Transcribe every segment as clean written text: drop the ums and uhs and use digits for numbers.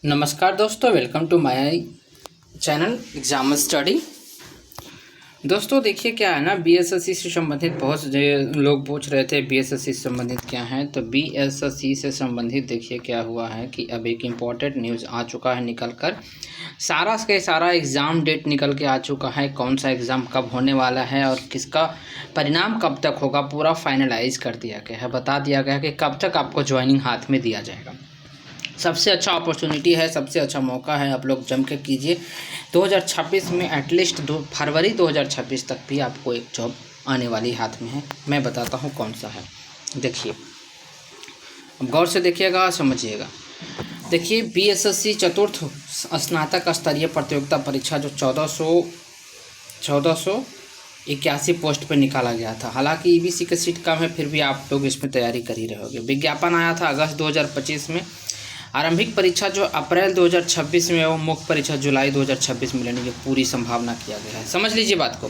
नमस्कार दोस्तों, welcome to my channel exam study. दोस्तों देखिए क्या है ना, बीएसएससी से संबंधित बहुत से लोग पूछ रहे थे बीएसएससी से संबंधित क्या है। तो बीएसएससी से संबंधित देखिए क्या हुआ है कि अब एक इम्पॉर्टेंट न्यूज़ आ चुका है निकल कर। सारा एग्ज़ाम डेट निकल के आ चुका है, कौन सा एग्ज़ाम कब होने वाला है और किसका परिणाम कब तक होगा, पूरा फाइनलाइज कर दिया गया है। बता दिया गया है कि कब तक आपको ज्वाइनिंग हाथ में दिया जाएगा। सबसे अच्छा अपॉर्चुनिटी है, सबसे अच्छा मौका है, आप लोग जम के कीजिए। 2026 में एटलीस्ट फरवरी 2026 तक भी आपको एक जॉब आने वाली हाथ में है। मैं बताता हूँ कौन सा है। देखिए, अब गौर से देखिएगा, समझिएगा। देखिए, बीएसएससी चतुर्थ स्नातक स्तरीय प्रतियोगिता परीक्षा जो 1481 पोस्ट पर निकाला गया था। हालांकि ईबीसी की सीट कम है, फिर भी आप लोग इसमें तैयारी कर ही रहे होगे। विज्ञापन आया था अगस्त 2025 में। आरंभिक परीक्षा जो अप्रैल 2026 में और मुख्य परीक्षा जुलाई 2026 में लेने की पूरी संभावना किया गया है। समझ लीजिए बात को,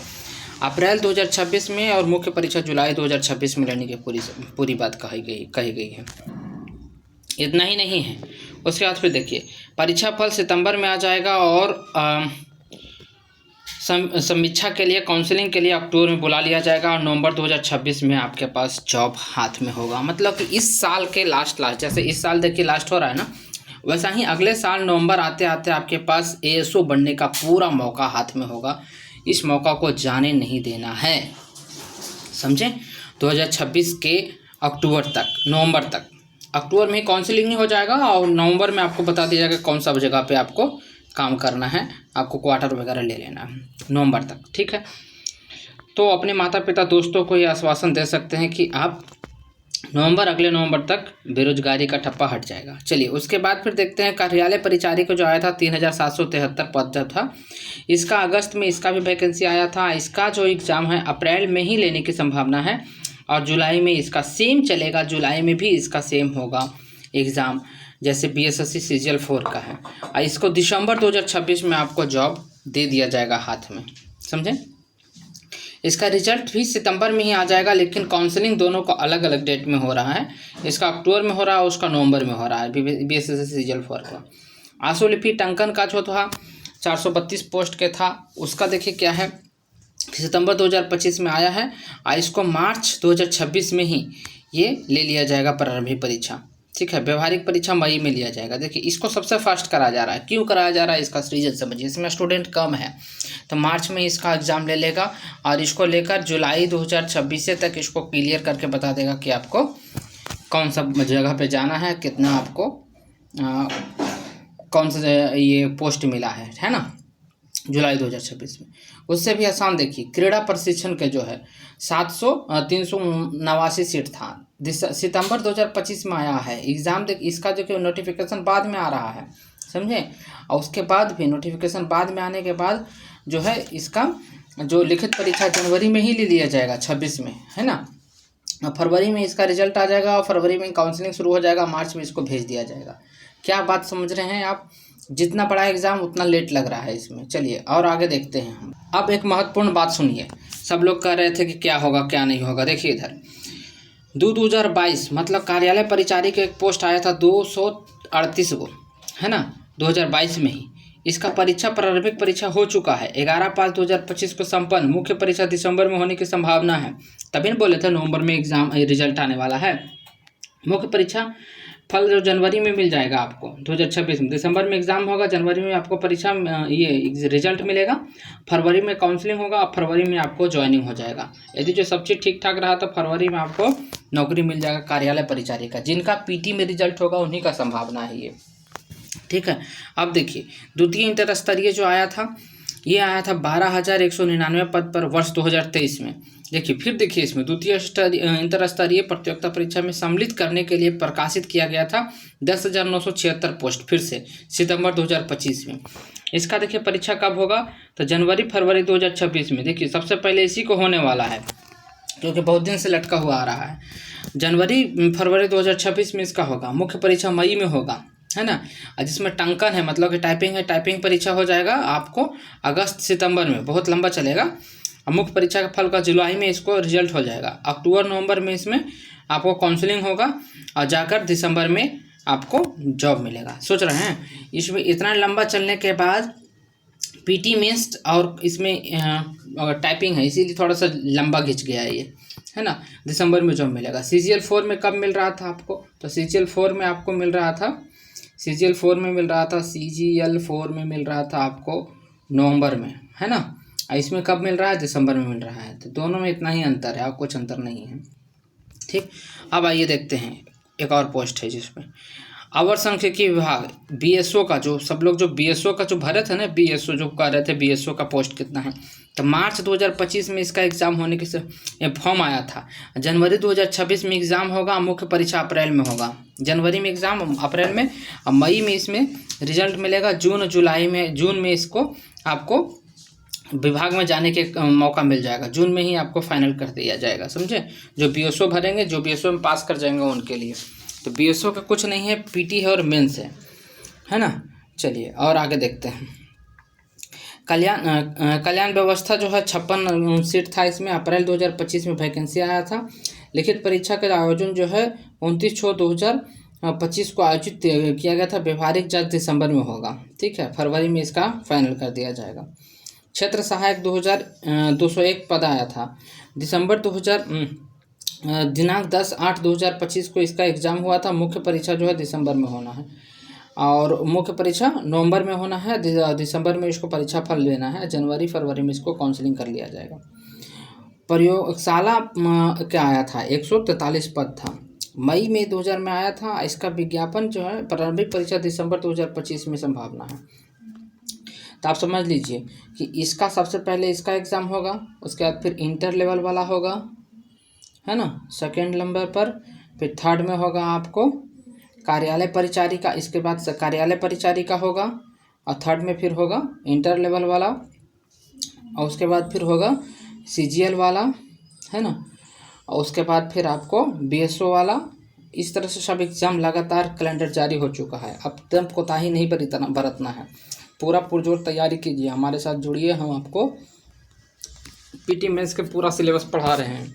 अप्रैल 2026 में और मुख्य परीक्षा जुलाई 2026 में लेने की पूरी बात कही गई है। इतना ही नहीं है, उसके बाद फिर देखिए, परीक्षा फल सितंबर में आ जाएगा और समीक्षा के लिए, काउंसलिंग के लिए अक्टूबर में बुला लिया जाएगा और नवंबर 2026 में आपके पास जॉब हाथ में होगा। मतलब कि इस साल के लास्ट जैसे इस साल देखिए लास्ट हो रहा है ना, वैसा ही अगले साल नवंबर आते आते आपके पास एएसओ बनने का पूरा मौका हाथ में होगा। इस मौका को जाने नहीं देना है, समझे। 2026 के नवंबर तक, अक्टूबर में काउंसलिंग ही हो जाएगा और नवंबर में आपको बता दिया जाएगा कौन सा जगह पे आपको काम करना है, आपको क्वार्टर वगैरह ले लेना है नवंबर तक, ठीक है। तो अपने माता पिता दोस्तों को ये आश्वासन दे सकते हैं कि आप अगले नवंबर तक बेरोजगारी का ठप्पा हट जाएगा। चलिए, उसके बाद फिर देखते हैं कार्यालय परिचारी को जो आया था 3773 पद जो था, इसका अगस्त में इसका भी वैकेंसी आया था। इसका जो एग्ज़ाम है अप्रैल में ही लेने की संभावना है और जुलाई में इसका सेम चलेगा। जुलाई में भी इसका सेम होगा एग्ज़ाम, जैसे बीएसएससी सीजीएल 4 का है। और इसको दिसंबर 2026 में आपको जॉब दे दिया जाएगा हाथ में, समझे। इसका रिजल्ट भी सितंबर में ही आ जाएगा, लेकिन काउंसलिंग दोनों का अलग अलग डेट में हो रहा है। इसका अक्टूबर में हो रहा है, उसका नवंबर में हो रहा है बीएसएससी सीजीएल 4 का। आशुलिपि टंकन का जो था 432 पोस्ट के था, उसका देखिए क्या है, सितंबर 2025 में आया है और इसको मार्च 2026 में ही ये ले लिया जाएगा प्रारंभिक परीक्षा, ठीक है। व्यवहारिक परीक्षा मई में लिया जाएगा। देखिए, इसको सबसे फास्ट कराया जा रहा है। क्यों कराया जा रहा है, इसका रीजन समझिए। इसमें स्टूडेंट कम है तो मार्च में इसका एग्ज़ाम ले लेगा और इसको लेकर जुलाई 2026 तक इसको क्लियर करके बता देगा कि आपको कौन सा जगह पे जाना है, कितना आपको कौन सा ये पोस्ट मिला है ना, जुलाई 2026 में। उससे भी आसान देखिए, क्रीड़ा प्रशिक्षण के जो है 389 सीट था, सितंबर 2025 में आया है एग्ज़ाम। देख, इसका जो नोटिफिकेशन बाद में आ रहा है, समझे। और उसके बाद भी नोटिफिकेशन बाद में आने के बाद जो है इसका जो लिखित परीक्षा जनवरी में ही ले लिया जाएगा 26 में, है ना। फरवरी में इसका रिजल्ट आ जाएगा और फरवरी में काउंसलिंग शुरू हो जाएगा, मार्च में इसको भेज दिया जाएगा। क्या बात समझ रहे हैं आप। जितना बड़ा एग्ज़ाम उतना लेट लग रहा है इसमें। चलिए और आगे देखते हैं हम। अब एक महत्वपूर्ण बात सुनिए, सब लोग कह रहे थे कि क्या होगा क्या नहीं होगा। देखिए इधर 2022 मतलब कार्यालय परिचारी का एक पोस्ट आया था 238 को, है ना, 2022 में ही। इसका प्रारंभिक परीक्षा हो चुका है, 11/5/2025 को संपन्न। मुख्य परीक्षा दिसंबर में होने की संभावना है, तभी बोले थे नवंबर में एग्ज़ाम रिजल्ट आने वाला है। मुख्य परीक्षा फल जो जनवरी में मिल जाएगा आपको 2026 में। दिसंबर में एग्ज़ाम होगा, जनवरी में आपको परीक्षा ये रिजल्ट मिलेगा, फरवरी में काउंसलिंग होगा और फरवरी में आपको ज्वाइनिंग हो जाएगा। यदि जो सब चीज़ ठीक ठाक रहा तो फरवरी में आपको नौकरी मिल जाएगा कार्यालय परिचारी का। जिनका पीटी में रिजल्ट होगा उन्हीं का संभावना है ये, ठीक है। अब देखिए, द्वितीय इंटर स्तरीय जो आया था, ये आया था 12,199 पद पर वर्ष 2023 में। देखिए फिर देखिए, इसमें द्वितीय इंटर स्तरीय प्रतियोगिता परीक्षा में सम्मिलित करने के लिए प्रकाशित किया गया था 10,976 पोस्ट, फिर से सितंबर 2025 में। इसका देखिए परीक्षा कब होगा, तो जनवरी फरवरी 2026 में। देखिए सबसे पहले इसी को होने वाला है, क्योंकि बहुत दिन से लटका हुआ आ रहा है। जनवरी फरवरी 2026 में इसका होगा। मुख्य परीक्षा मई में होगा, है ना। जिसमें टंकन है, मतलब कि टाइपिंग है, टाइपिंग परीक्षा हो जाएगा आपको अगस्त सितंबर में, बहुत लंबा चलेगा। और मुख्य परीक्षा का फल का जुलाई में इसको रिजल्ट हो जाएगा। अक्टूबर नवंबर में इसमें आपको काउंसलिंग होगा और जाकर दिसंबर में आपको जॉब मिलेगा। सोच रहे हैं इसमें इतना लंबा चलने के बाद पीटी मेंस और इसमें टाइपिंग है, इसीलिए थोड़ा सा लंबा खिंच गया है ना। दिसंबर में जॉब मिलेगा। CGL 4 में कब मिल रहा था आपको, तो CGL 4 में आपको मिल रहा था, CGL 4 में मिल रहा था, CGL 4 में मिल रहा था आपको नवंबर में, है ना। इसमें कब मिल रहा है, दिसंबर में मिल रहा है। तो दोनों में इतना ही अंतर है और कुछ अंतर नहीं है, ठीक। अब आइए देखते हैं एक और पोस्ट है जिसमें अवर सांख्यिकी विभाग BSO का, जो सब लोग जो BSO का जो भरे थे ना, BSO जो कर रहे थे, BSO का पोस्ट कितना है, तो मार्च 2025 में इसका एग्ज़ाम होने के फॉर्म आया था। जनवरी 2026 में एग्ज़ाम होगा, मुख्य परीक्षा अप्रैल में होगा। जनवरी में एग्ज़ाम, अप्रैल में, और मई में इसमें रिजल्ट मिलेगा। जून में इसको आपको विभाग में जाने के मौका मिल जाएगा। जून में ही आपको फाइनल कर दिया जाएगा, समझे। जो BSO भरेंगे, जो BSO में पास कर जाएंगे उनके लिए। तो BSO का कुछ नहीं है, PT है और मेंस है ना। चलिए और आगे देखते हैं। कल्याण व्यवस्था जो है 56 सीट था इसमें। अप्रैल 2025 में वैकेंसी आया था। लिखित परीक्षा का आयोजन जो है 29/6/2025 को आयोजित किया गया था। व्यवहारिक जांच दिसंबर में होगा, ठीक है। फरवरी में इसका फाइनल कर दिया जाएगा। क्षेत्र सहायक 201 पद आया था। दिसंबर 2000 दिनांक 10/8/2025 को इसका एग्ज़ाम हुआ था। मुख्य परीक्षा जो है दिसंबर में होना है और मुख्य परीक्षा नवंबर में होना है। दिसंबर में इसको परीक्षा फल लेना है। जनवरी फरवरी में इसको काउंसलिंग कर लिया जाएगा। प्रयोगशाला क्या आया था, 143 पद था। मई में 2000 में आया था। इसका विज्ञापन जो है प्रारंभिक परीक्षा दिसंबर 2025 में संभावना है। तो आप समझ लीजिए कि इसका सबसे पहले इसका एग्ज़ाम होगा, उसके बाद फिर इंटर लेवल वाला होगा, है ना, सेकेंड नंबर पर। फिर थर्ड में होगा आपको कार्यालय परिचारिका, इसके बाद कार्यालय परिचारिका होगा, और थर्ड में फिर होगा इंटर लेवल वाला, और उसके बाद फिर होगा CGL वाला, है ना, और उसके बाद फिर आपको BSO वाला। इस तरह से सब एग्ज़ाम लगातार कैलेंडर जारी हो चुका है। अब तब कोताही नहीं बरतना है, पूरा पुरजोर तैयारी कीजिए, हमारे साथ जुड़िए। हम आपको PT मेंस के पूरा सिलेबस पढ़ा रहे हैं,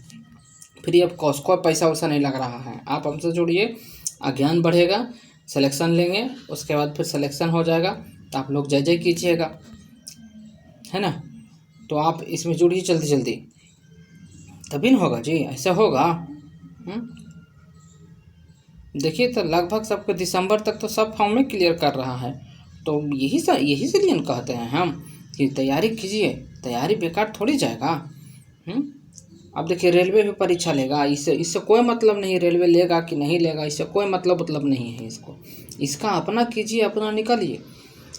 फ्री ऑफ कॉस्ट, कोई पैसा वैसा नहीं लग रहा है। आप हमसे जुड़िए, ज्ञान बढ़ेगा, सिलेक्शन लेंगे, उसके बाद फिर सिलेक्शन हो जाएगा तो आप लोग जय कीजिएगा, है ना। तो आप इसमें जुड़िए जल्दी, तभी ना होगा जी, ऐसा होगा। देखिए तो लगभग सबको दिसंबर तक तो सब फॉर्म में क्लियर कर रहा है। तो यही से लिए कहते हैं हम कि तैयारी कीजिए, तैयारी बेकार थोड़ी जाएगा। अब देखिए रेलवे भी परीक्षा लेगा, इससे कोई मतलब नहीं, रेलवे लेगा कि नहीं लेगा इससे कोई मतलब नहीं है इसको। इसका अपना कीजिए, अपना निकालिए,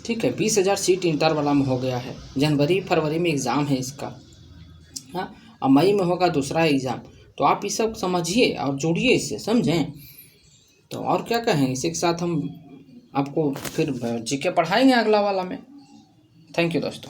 ठीक है। 20,000 सीट इंटर वाला में हो गया है। जनवरी फरवरी में एग्ज़ाम है इसका, हाँ, और मई में होगा दूसरा एग्ज़ाम। तो आप ये सब समझिए और जुड़िए इससे, समझें। तो और क्या कहें, इसी के साथ हम आपको फिर GK पढ़ाएंगे अगला वाला में। थैंक यू दोस्तों।